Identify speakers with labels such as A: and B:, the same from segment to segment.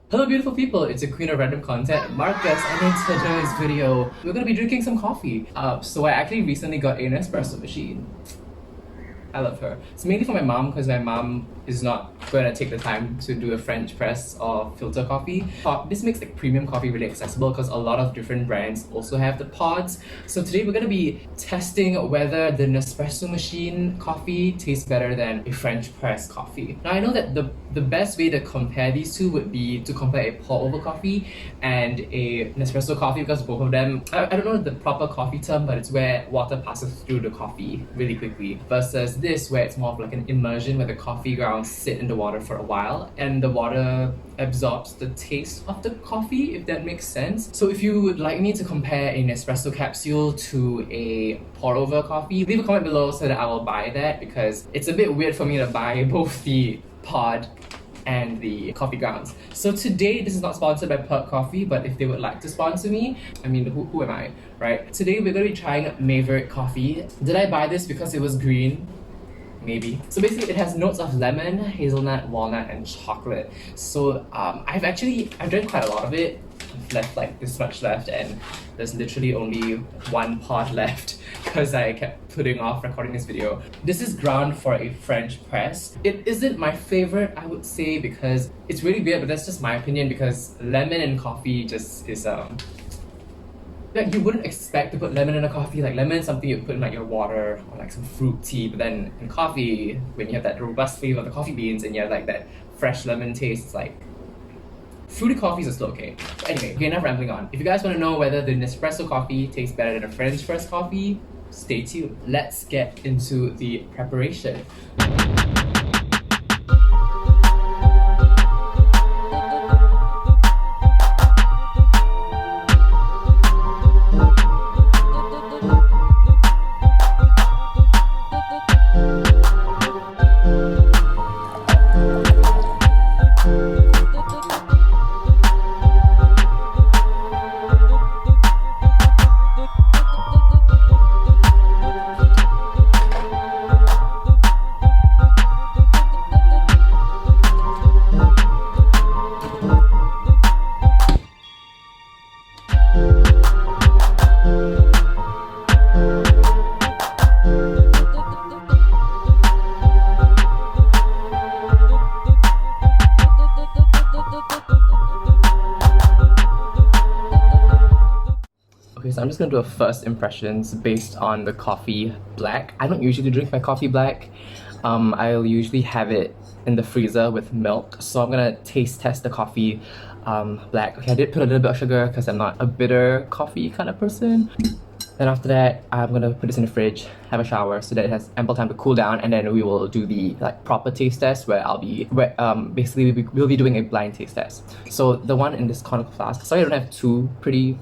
A: Hello beautiful people, it's the queen of random content, Marcus, and in today's video, we're gonna be drinking some coffee. So I actually recently got an espresso machine. I love her. It's mainly for my mom because my mom is not gonna take the time to do a French press or filter coffee. This makes like premium coffee really accessible because a lot of different brands also have the pods. So today we're gonna be testing whether the Nespresso machine coffee tastes better than a French press coffee. Now I know that the best way to compare these two would be to compare a pour over coffee and a Nespresso coffee because both of them, I don't know the proper coffee term, but it's where water passes through the coffee really quickly versus this where it's more of like an immersion where the coffee grounds sit in the water for a while and the water absorbs the taste of the coffee, if that makes sense. So if you would like me to compare a Nespresso capsule to a pour over coffee, leave a comment below so that I will buy that because it's a bit weird for me to buy both the pod and the coffee grounds. So today, this is not sponsored by Perk Coffee, but if they would like to sponsor me, I mean, who am I, right? Today, we're gonna be trying Maverick coffee. Did I buy this because it was green? Maybe. So basically, it has notes of lemon, hazelnut, walnut, and chocolate. So I've drank quite a lot of it. I've left like this much left, and there's literally only one pod left because I kept putting off recording this video. This is ground for a French press. It isn't my favorite, I would say, because it's really weird, but that's just my opinion because lemon in coffee just is like you wouldn't expect to put lemon in a coffee. Like lemon is something you put in like your water or like some fruit tea, but then in coffee, when you have that robust flavor of the coffee beans and you have like that fresh lemon taste, it's like fruity coffees are still okay. But anyway, okay, enough rambling on. If you guys want to know whether the Nespresso coffee tastes better than a French press coffee, stay tuned. Let's get into the preparation. Okay, so I'm just gonna do a first impressions based on the coffee black. I don't usually drink my coffee black. I'll usually have it in the freezer with milk. So I'm gonna taste test the coffee black. Okay, I did put a little bit of sugar because I'm not a bitter coffee kind of person. Then after that, I'm gonna put this in the fridge, have a shower so that it has ample time to cool down, and then we will do the like proper taste test where basically we'll be doing a blind taste test. So the one in this conical flask. Sorry, I don't have two pretty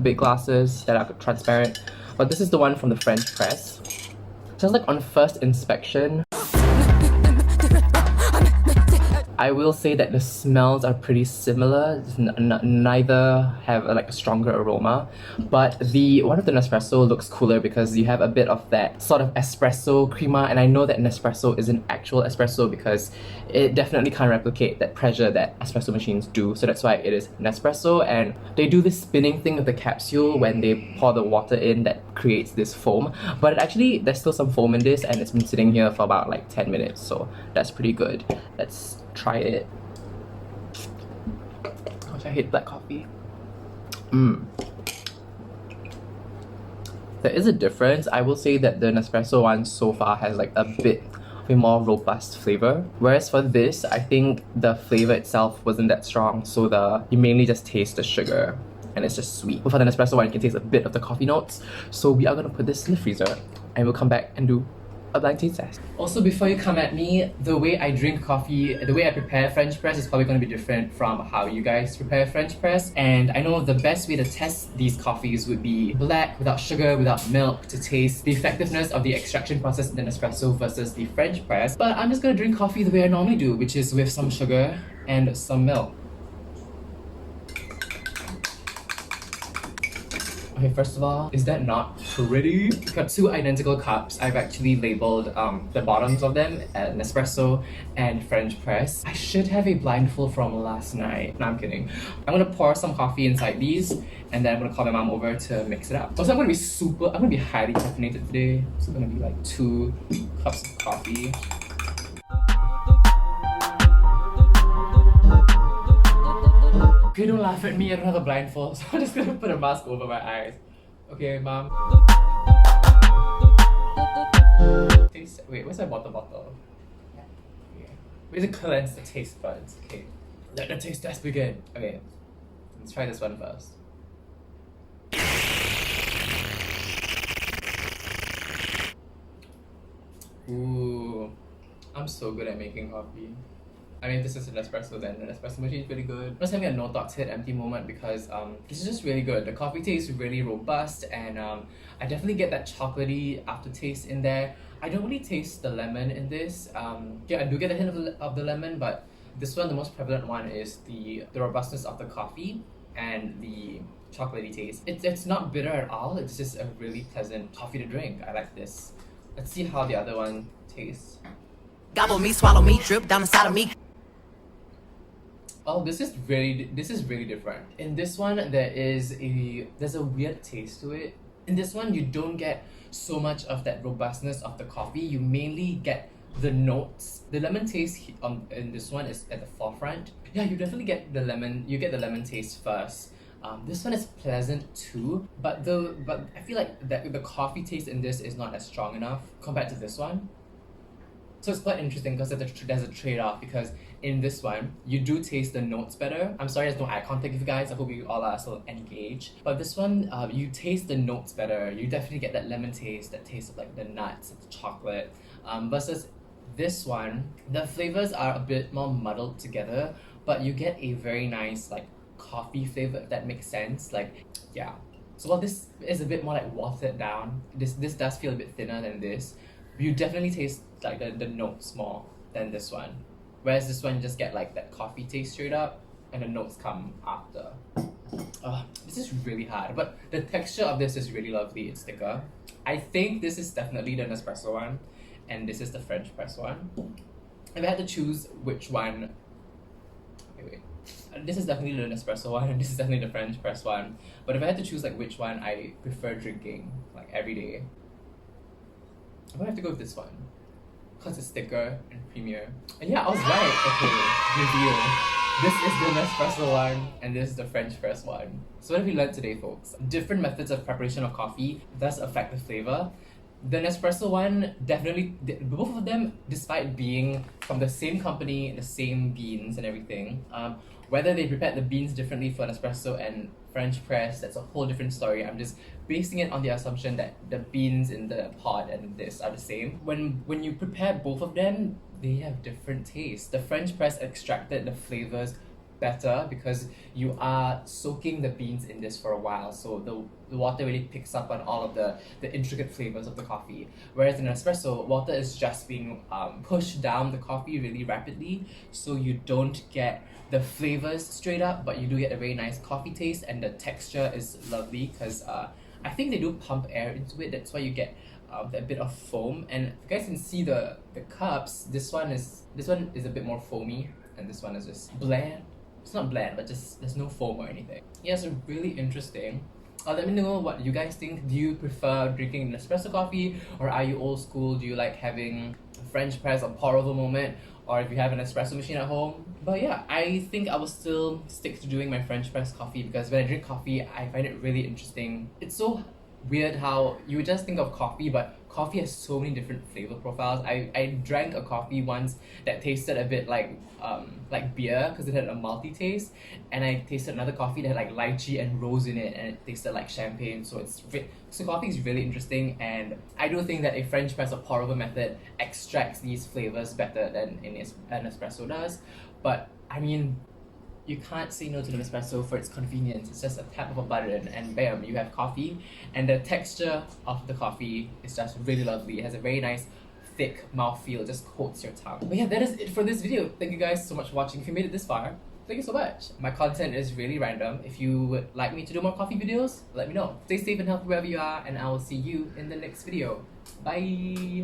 A: big glasses that are transparent, but this is the one from the French press. Just like on first inspection, I will say that the smells are pretty similar. Neither have like a stronger aroma, but the one of the Nespresso looks cooler because you have a bit of that sort of espresso crema, and I know that Nespresso is an actual espresso because it definitely can't replicate that pressure that espresso machines do, so that's why it is Nespresso. And they do this spinning thing with the capsule when they pour the water in that creates this foam, but actually there's still some foam in this and it's been sitting here for about like 10 minutes, so that's pretty good. Let's try it. Gosh, I hate black coffee. There is a difference. I will say that the Nespresso one so far has like a bit of a more robust flavor, whereas for this, I think the flavor itself wasn't that strong, so you mainly just taste the sugar and it's just sweet. But for the Nespresso one, you can taste a bit of the coffee notes. So we are gonna put this in the freezer and we'll come back and do a blind taste test. Also, before you come at me, the way I drink coffee, the way I prepare French press is probably going to be different from how you guys prepare French press. And I know the best way to test these coffees would be black, without sugar, without milk, to taste the effectiveness of the extraction process in the Nespresso versus the French press. But I'm just going to drink coffee the way I normally do, which is with some sugar and some milk. Okay, first of all, is that not pretty? Got two identical cups. I've actually labeled the bottoms of them at Nespresso and French press. I should have a blindfold from last night. No, I'm kidding. I'm gonna pour some coffee inside these, and then I'm gonna call my mom over to mix it up. Also, I'm gonna be highly caffeinated today. So it's gonna be like 2 cups of coffee. Okay, don't laugh at me, I don't have a blindfold, so I'm just gonna put a mask over my eyes. Okay, mom. Taste. Wait, where's my water bottle? Okay. We need to cleanse the taste buds. Okay. Let the taste test begin. Okay. Let's try this one first. Ooh. I'm so good at making coffee. I mean, this is an espresso then. An espresso machine is really good. I'm just having a no thoughts hit empty moment because this is just really good. The coffee tastes really robust, and I definitely get that chocolatey aftertaste in there. I don't really taste the lemon in this. Yeah, I do get a hint of the lemon, but this one, the most prevalent one, is the robustness of the coffee and the chocolatey taste. It's not bitter at all. It's just a really pleasant coffee to drink. I like this. Let's see how the other one tastes.
B: Gobble me, swallow me, drip down inside of me.
A: Oh, this is really different. In this one, there's a weird taste to it. In this one, you don't get so much of that robustness of the coffee. You mainly get the notes. The lemon taste in this one is at the forefront. Yeah, you definitely get the lemon. You get the lemon taste first. This one is pleasant too, but I feel like the coffee taste in this is not as strong enough compared to this one. So it's quite interesting because there's a trade-off, because in this one, you do taste the notes better. I'm sorry there's no eye contact with you guys. I hope you all are still engaged. But this one, you taste the notes better. You definitely get that lemon taste, that taste of like the nuts, the chocolate. Versus this one, the flavors are a bit more muddled together, but you get a very nice like coffee flavor, if that makes sense. Like, yeah. So while this is a bit more like watered down, this does feel a bit thinner than this. You definitely taste like the notes more than this one. Whereas this one, you just get like that coffee taste straight up, and the notes come after. This is really hard, but the texture of this is really lovely. It's thicker. I think this is definitely the Nespresso one, and this is the French press one. If I had to choose which one, wait. This is definitely the Nespresso one, and this is definitely the French press one. But if I had to choose like which one I prefer drinking like every day, I'm gonna have to go with this one because it's thicker and creamier. And yeah, I was right. Okay, reveal. This is the Nespresso one, and this is the French press one. So what have we learned today, folks? Different methods of preparation of coffee does affect the flavor. The Nespresso one, definitely, both of them, despite being from the same company, the same beans and everything, whether they prepared the beans differently for Nespresso and French press, that's a whole different story. I'm just basing it on the assumption that the beans in the pod and this are the same. When you prepare both of them, they have different tastes. The French press extracted the flavors better because you are soaking the beans in this for a while, so the water really picks up on all of the intricate flavors of the coffee. Whereas in espresso, water is just being pushed down the coffee really rapidly, so you don't get the flavors straight up, but you do get a very nice coffee taste, and the texture is lovely because I think they do pump air into it. That's why you get that bit of foam. And if you guys can see the cups, this one is a bit more foamy, and this one is just bland. It's not bland, but just there's no foam or anything. Yeah, so really interesting. Let me know what you guys think. Do you prefer drinking Nespresso coffee, or are you old school? Do you like having a French press or pour over moment, or if you have an espresso machine at home? But yeah, I think I will still stick to doing my French press coffee because when I drink coffee, I find it really interesting. It's so weird how you would just think of coffee, but coffee has so many different flavor profiles. I drank a coffee once that tasted a bit like beer because it had a malty taste, and I tasted another coffee that had like lychee and rose in it, and it tasted like champagne. So coffee is really interesting, and I do think that a French press or pour over method extracts these flavors better than an espresso does. But I mean, you can't say no to the Nespresso for its convenience. It's just a tap of a button and bam, you have coffee. And the texture of the coffee is just really lovely. It has a very nice thick mouthfeel, it just coats your tongue. But yeah, that is it for this video. Thank you guys so much for watching. If you made it this far, Thank you so much. My content is really random. If you would like me to do more coffee videos, let me know. Stay safe and healthy wherever you are, and I will see you in the next video. Bye!